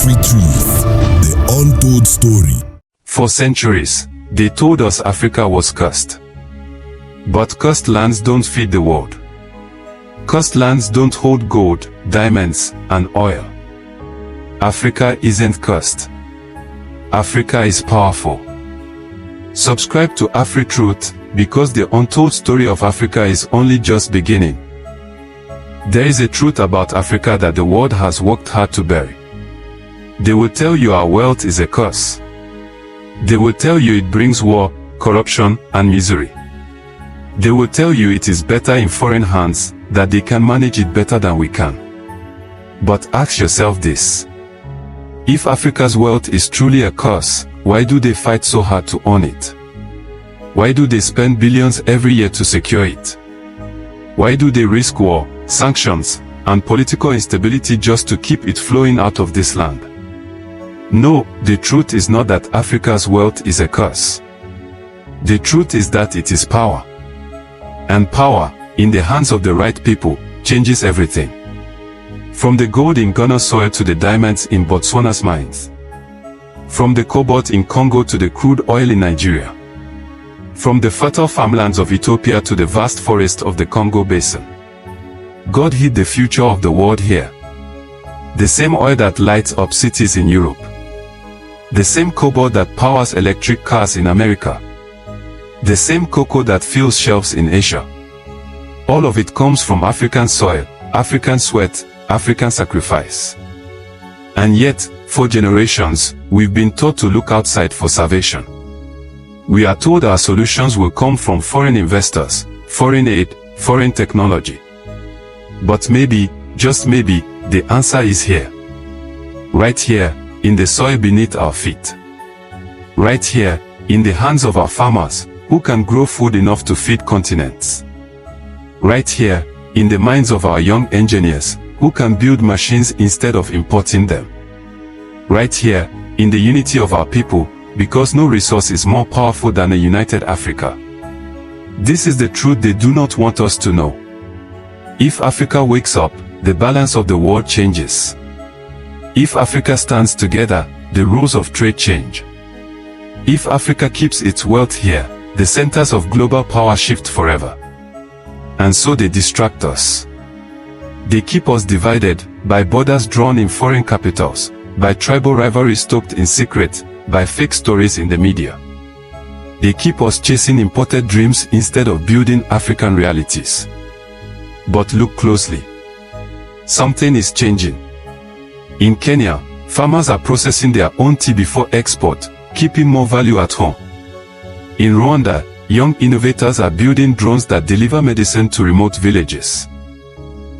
Afritruth, the untold story. For centuries, they told us Africa was cursed. But cursed lands don't feed the world. Cursed lands don't hold gold, diamonds, and oil. Africa isn't cursed. Africa is powerful. Subscribe to Afritruth, because the untold story of Africa is only just beginning. There is a truth about Africa that the world has worked hard to bury. They will tell you our wealth is a curse. They will tell you it brings war, corruption, and misery. They will tell you it is better in foreign hands, that they can manage it better than we can. But ask yourself this. If Africa's wealth is truly a curse, why do they fight so hard to own it? Why do they spend billions every year to secure it? Why do they risk war, sanctions, and political instability just to keep it flowing out of this land? No, the truth is not that Africa's wealth is a curse. The truth is that it is power. And power, in the hands of the right people, changes everything. From the gold in Ghana's soil to the diamonds in Botswana's mines. From the cobalt in Congo to the crude oil in Nigeria. From the fertile farmlands of Ethiopia to the vast forest of the Congo Basin. God hid the future of the world here. The same oil that lights up cities in Europe. The same cobalt that powers electric cars in America. The same cocoa that fills shelves in Asia. All of it comes from African soil, African sweat, African sacrifice. And yet, for generations, we've been taught to look outside for salvation. We are told our solutions will come from foreign investors, foreign aid, foreign technology. But maybe, just maybe, the answer is here. Right here, in the soil beneath our feet. Right here, in the hands of our farmers, who can grow food enough to feed continents. Right here, in the minds of our young engineers, who can build machines instead of importing them. Right here, in the unity of our people, because no resource is more powerful than a united Africa. This is the truth they do not want us to know. If Africa wakes up, the balance of the world changes. If Africa stands together, the rules of trade change. If Africa keeps its wealth here, the centers of global power shift forever. And so they distract us. They keep us divided, by borders drawn in foreign capitals, by tribal rivalry stoked in secret, by fake stories in the media. They keep us chasing imported dreams instead of building African realities. But look closely. Something is changing. In Kenya, farmers are processing their own tea before export, keeping more value at home. In Rwanda, young innovators are building drones that deliver medicine to remote villages.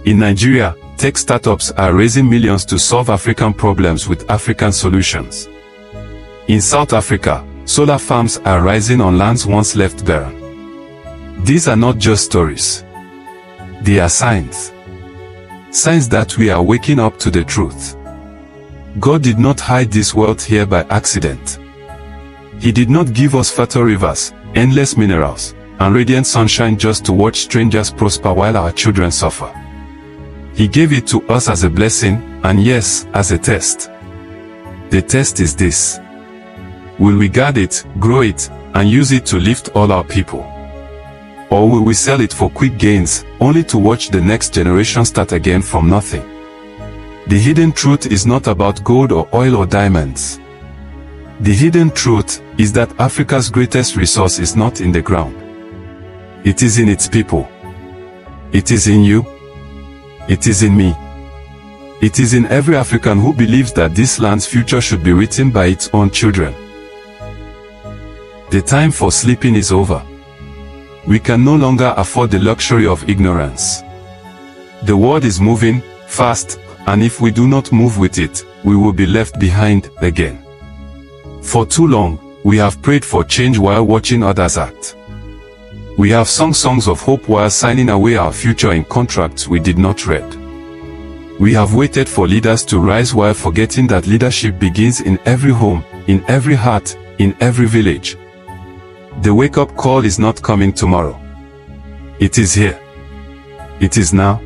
In Nigeria, tech startups are raising millions to solve African problems with African solutions. In South Africa, solar farms are rising on lands once left barren. These are not just stories. They are signs. Signs that we are waking up to the truth. God did not hide this wealth here by accident. He did not give us fertile rivers, endless minerals, and radiant sunshine just to watch strangers prosper while our children suffer. He gave it to us as a blessing, and yes, as a test. The test is this. Will we guard it, grow it, and use it to lift all our people? Or will we sell it for quick gains, only to watch the next generation start again from nothing? The hidden truth is not about gold or oil or diamonds. The hidden truth is that Africa's greatest resource is not in the ground. It is in its people. It is in you. It is in me. It is in every African who believes that this land's future should be written by its own children. The time for sleeping is over. We can no longer afford the luxury of ignorance. The world is moving fast, and if we do not move with it, we will be left behind again. For too long, we have prayed for change while watching others act. We have sung songs of hope while signing away our future in contracts we did not read. We have waited for leaders to rise while forgetting that leadership begins in every home, in every heart, in every village. The wake-up call is not coming tomorrow. It is here. It is now.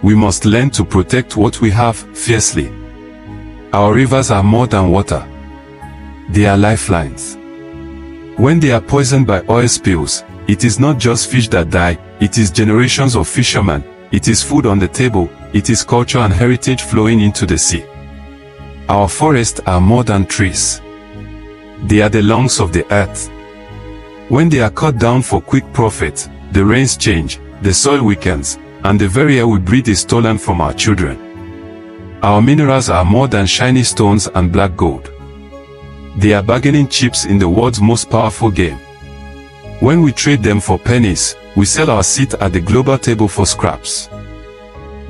We must learn to protect what we have fiercely. Our rivers are more than water. They are lifelines. When they are poisoned by oil spills, it is not just fish that die, it is generations of fishermen, it is food on the table, it is culture and heritage flowing into the sea. Our forests are more than trees. They are the lungs of the earth. When they are cut down for quick profit, the rains change, the soil weakens, and the very air we breathe is stolen from our children. Our minerals are more than shiny stones and black gold. They are bargaining chips in the world's most powerful game. When we trade them for pennies, we sell our seat at the global table for scraps.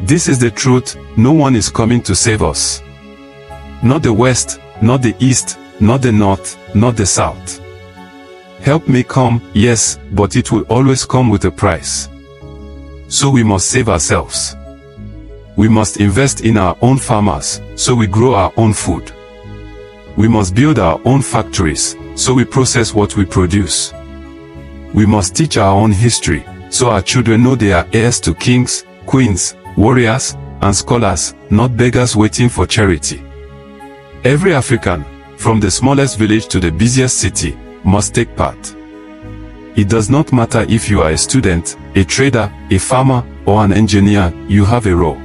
This is the truth. No one is coming to save us. Not the West, not the East, not the North, not the South. Help may come, yes, but it will always come with a price. So we must save ourselves. We must invest in our own farmers, so we grow our own food. We must build our own factories, so we process what we produce. We must teach our own history, so our children know they are heirs to kings, queens, warriors, and scholars, not beggars waiting for charity. Every African, from the smallest village to the busiest city, must take part. It does not matter if you are a student, a trader, a farmer, or an engineer, you have a role.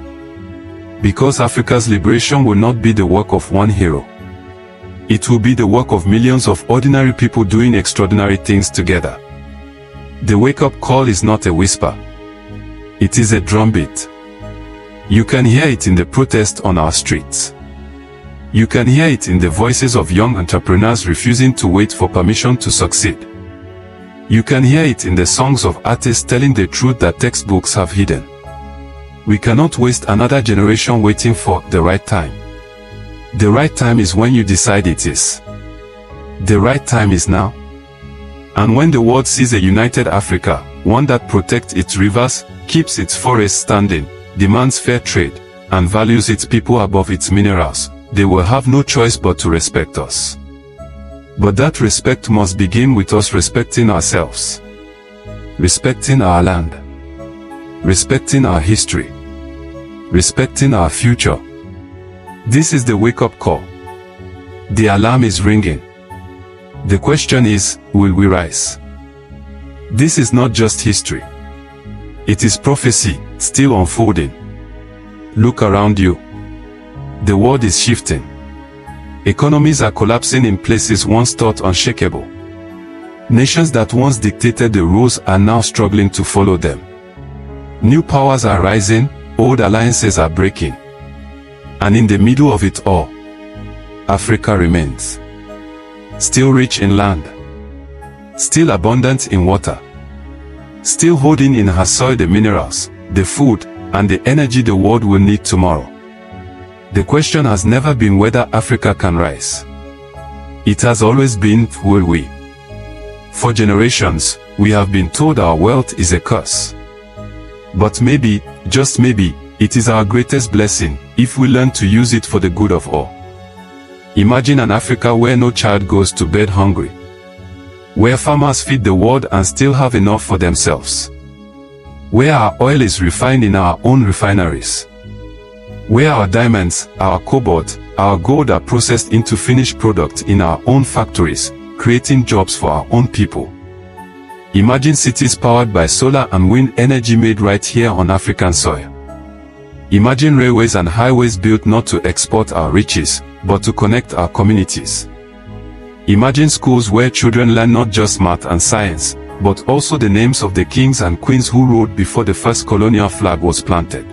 Because Africa's liberation will not be the work of one hero. It will be the work of millions of ordinary people doing extraordinary things together. The wake-up call is not a whisper. It is a drumbeat. You can hear it in the protest on our streets. You can hear it in the voices of young entrepreneurs refusing to wait for permission to succeed. You can hear it in the songs of artists telling the truth that textbooks have hidden. We cannot waste another generation waiting for the right time. The right time is when you decide it is. The right time is now. And when the world sees a united Africa, one that protects its rivers, keeps its forests standing, demands fair trade, and values its people above its minerals, they will have no choice but to respect us. But that respect must begin with us respecting ourselves. Respecting our land. Respecting our history. Respecting our future. This is the wake-up call. The alarm is ringing. The question is, will we rise? This is not just history. It is prophecy, still unfolding. Look around you. The world is shifting. Economies are collapsing in places once thought unshakable. Nations that once dictated the rules are now struggling to follow them. New powers are rising, old alliances are breaking. And in the middle of it all, Africa remains. Still rich in land. Still abundant in water. Still holding in her soil the minerals, the food, and the energy the world will need tomorrow. The question has never been whether Africa can rise. It has always been, will we? For generations, we have been told our wealth is a curse. But maybe, just maybe, it is our greatest blessing, if we learn to use it for the good of all. Imagine an Africa where no child goes to bed hungry. Where farmers feed the world and still have enough for themselves. Where our oil is refined in our own refineries. Where our diamonds, our cobalt, our gold are processed into finished products in our own factories, creating jobs for our own people. Imagine cities powered by solar and wind energy made right here on African soil. Imagine railways and highways built not to export our riches, but to connect our communities. Imagine schools where children learn not just math and science, but also the names of the kings and queens who ruled before the first colonial flag was planted.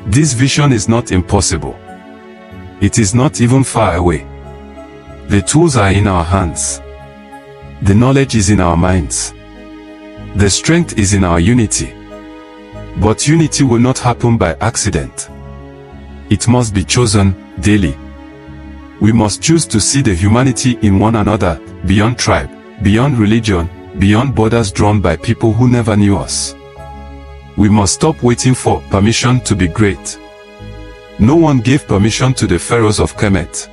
This vision is not impossible. It is not even far away. The tools are in our hands. The knowledge is in our minds. The strength is in our unity. But unity will not happen by accident. It must be chosen daily. We must choose to see the humanity in one another, beyond tribe, beyond religion, beyond borders drawn by people who never knew us. We must stop waiting for permission to be great. No one gave permission to the pharaohs of Kemet.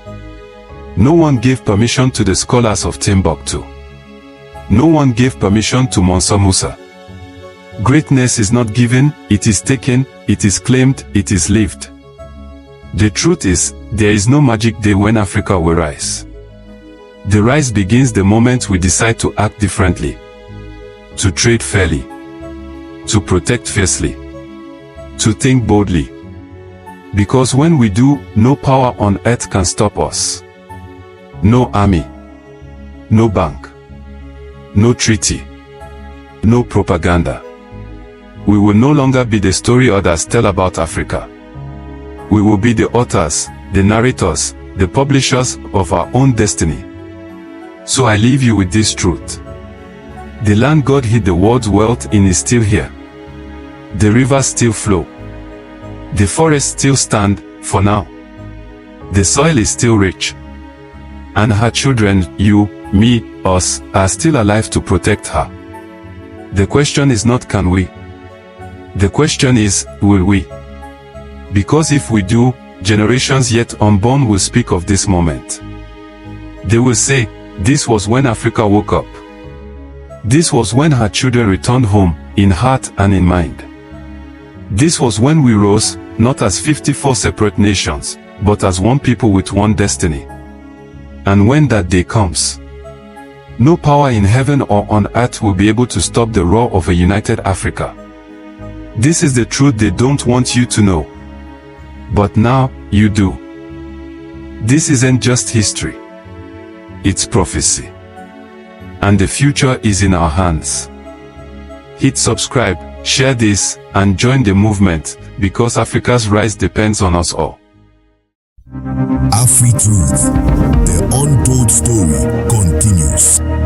No one gave permission to the scholars of Timbuktu. No one gave permission to Mansa Musa. Greatness is not given, it is taken, it is claimed, it is lived. The truth is, there is no magic day when Africa will rise. The rise begins the moment we decide to act differently, to trade fairly, to protect fiercely, to think boldly. Because when we do, no power on earth can stop us. No army, no bank, no treaty, no propaganda. We will no longer be the story others tell about Africa. We will be the authors, the narrators, the publishers of our own destiny. So I leave you with this truth. The land God hid the world's wealth in is still here. The rivers still flow. The forests still stand, for now. The soil is still rich. And her children, you, me, us, are still alive to protect her. The question is not can we. The question is, will we? Because if we do, generations yet unborn will speak of this moment. They will say, this was when Africa woke up. This was when her children returned home, in heart and in mind. This was when we rose, not as 54 separate nations, but as one people with one destiny. And when that day comes, no power in heaven or on earth will be able to stop the roar of a united Africa. This is the truth they don't want you to know. But now, you do. This isn't just history. It's prophecy. And the future is in our hands. Hit subscribe, share this, and join the movement, because Africa's rise depends on us all. Afritruth, the untold story continues.